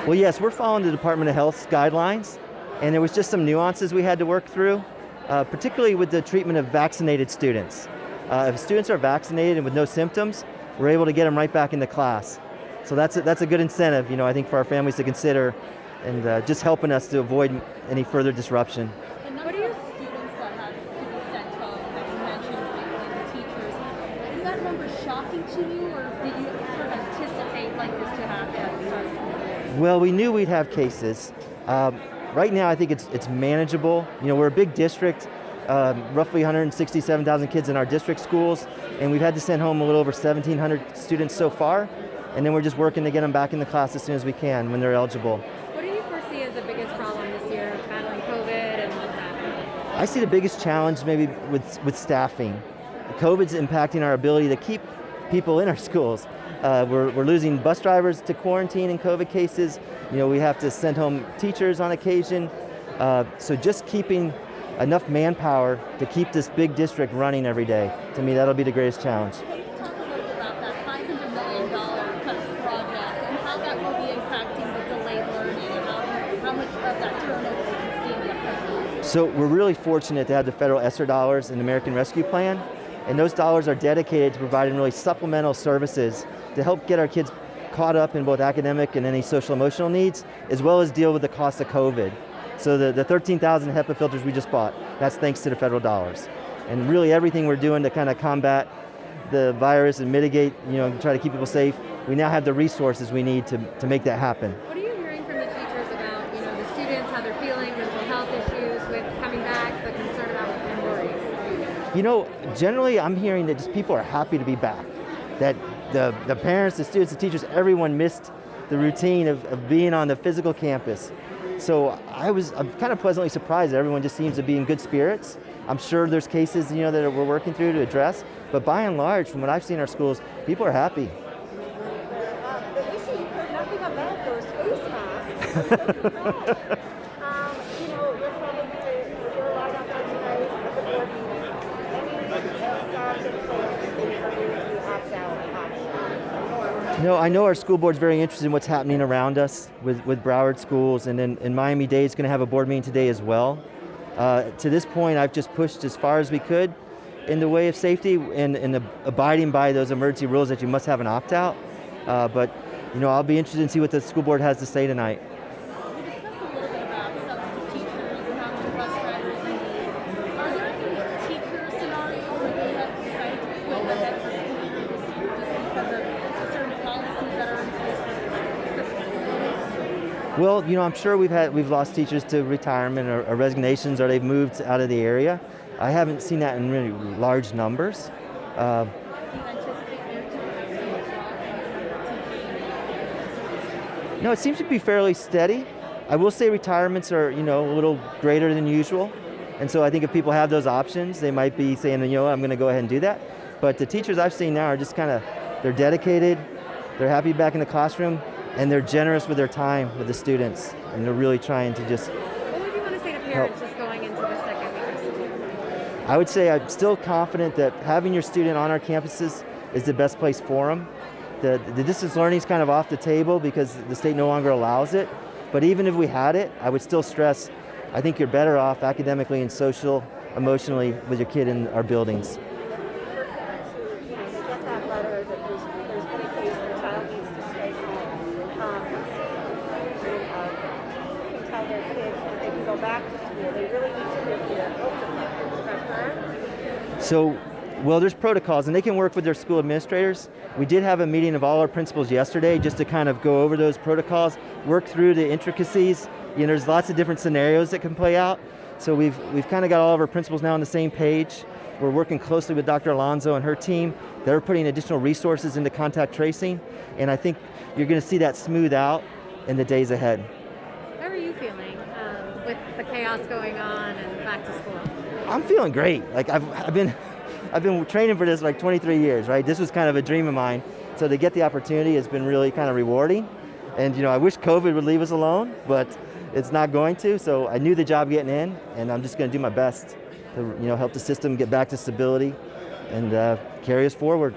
Well, yes, we're following the Department of Health's guidelines, and there was just some nuances we had to work through, particularly with the treatment of vaccinated students. If students are vaccinated and with no symptoms, we're able to get them right back into class. So that's a good incentive, I think, for our families to consider, and just helping us to avoid any further disruption. What do your students that have to be sent home that you mentioned, like the teachers, is that number shocking to you, or did you sort of anticipate like this to happen at the start of school? Well, we knew we'd have cases. Right now, I think it's manageable. We're a big district, roughly 167,000 kids in our district schools, and we've had to send home a little over 1,700 students so far, and then we're just working to get them back in the class as soon as we can when they're eligible. What do you foresee as the biggest problem this year, battling COVID and what's happening? I see the biggest challenge maybe with staffing. COVID's impacting our ability to keep people in our schools. We're losing bus drivers to quarantine and COVID cases. We have to send home teachers on occasion. So just keeping enough manpower to keep this big district running every day, to me, that'll be the greatest challenge. Can you talk a little bit about that $500 million kind of project and how that will be impacting the delayed learning and how much of that turnover we can see in the upcoming years? So we're really fortunate to have the federal ESSER dollars in the American Rescue Plan, and those dollars are dedicated to providing really supplemental services to help get our kids caught up in both academic and any social emotional needs, as well as deal with the cost of COVID. So the 13,000 HEPA filters we just bought, that's thanks to the federal dollars. And really everything we're doing to kind of combat the virus and mitigate, try to keep people safe, we now have the resources we need to make that happen. What are you hearing from the teachers about, the students, how they're feeling, mental health issues with coming back, the concern about and worries? Generally I'm hearing that just people are happy to be back. That the parents, the students, the teachers, everyone missed the routine of being on the physical campus. So I'm kind of pleasantly surprised that everyone just seems to be in good spirits. I'm sure there's cases, that we're working through to address, but by and large, from what I've seen in our schools, people are happy. But you see, you've heard nothing about those face masks. You're probably relying on that tonight at the board meeting. Any thoughts and plans in opt out option? I know our school board's very interested in what's happening around us with Broward schools, and then Miami-Dade is going to have a board meeting today as well. To this point, I've just pushed as far as we could in the way of safety and abiding by those emergency rules that you must have an opt-out. But I'll be interested in see what the school board has to say tonight. We discussed a little bit about substitute teachers and how many bus drivers you need. Are there any teacher scenarios where you have decided to quit the head of school year this year just because of certain policies that are in place for the specific schools? Well, I'm sure we've lost teachers to retirement or resignations, or they've moved out of the area. I haven't seen that in really large numbers. Do you anticipate there to be a drop in No, it seems to be fairly steady. I will say retirements are, a little greater than usual. And so I think if people have those options, they might be saying, I'm going to go ahead and do that. But the teachers I've seen now are just they're dedicated, they're happy back in the classroom, and they're generous with their time with the students. And they're really trying to just What would you want to say to parents just going into the second week of school? I would say I'm still confident that having your student on our campuses is the best place for them. The distance learning is kind of off the table because the state no longer allows it. But even if we had it, I would still stress, I think you're better off academically and social, emotionally with your kid in our buildings. For parents who, you get that letter that there's been a case where a child needs to stay home, you can tell their kids that they can go back to school. They really need to live their health department. Is that correct? So, there's protocols, and they can work with their school administrators. We did have a meeting of all our principals yesterday just to kind of go over those protocols, work through the intricacies. There's lots of different scenarios that can play out. So we've kind of got all of our principals now on the same page. We're working closely with Dr. Alonzo and her team. They're putting additional resources into contact tracing, and I think you're going to see that smooth out in the days ahead. How are you feeling with the chaos going on and back to school? I'm feeling great. I've been training for this 23 years, right? This was kind of a dream of mine. So to get the opportunity has been really kind of rewarding. And I wish COVID would leave us alone, but it's not going to. So I knew the job getting in, and I'm just going to do my best to help the system get back to stability and carry us forward.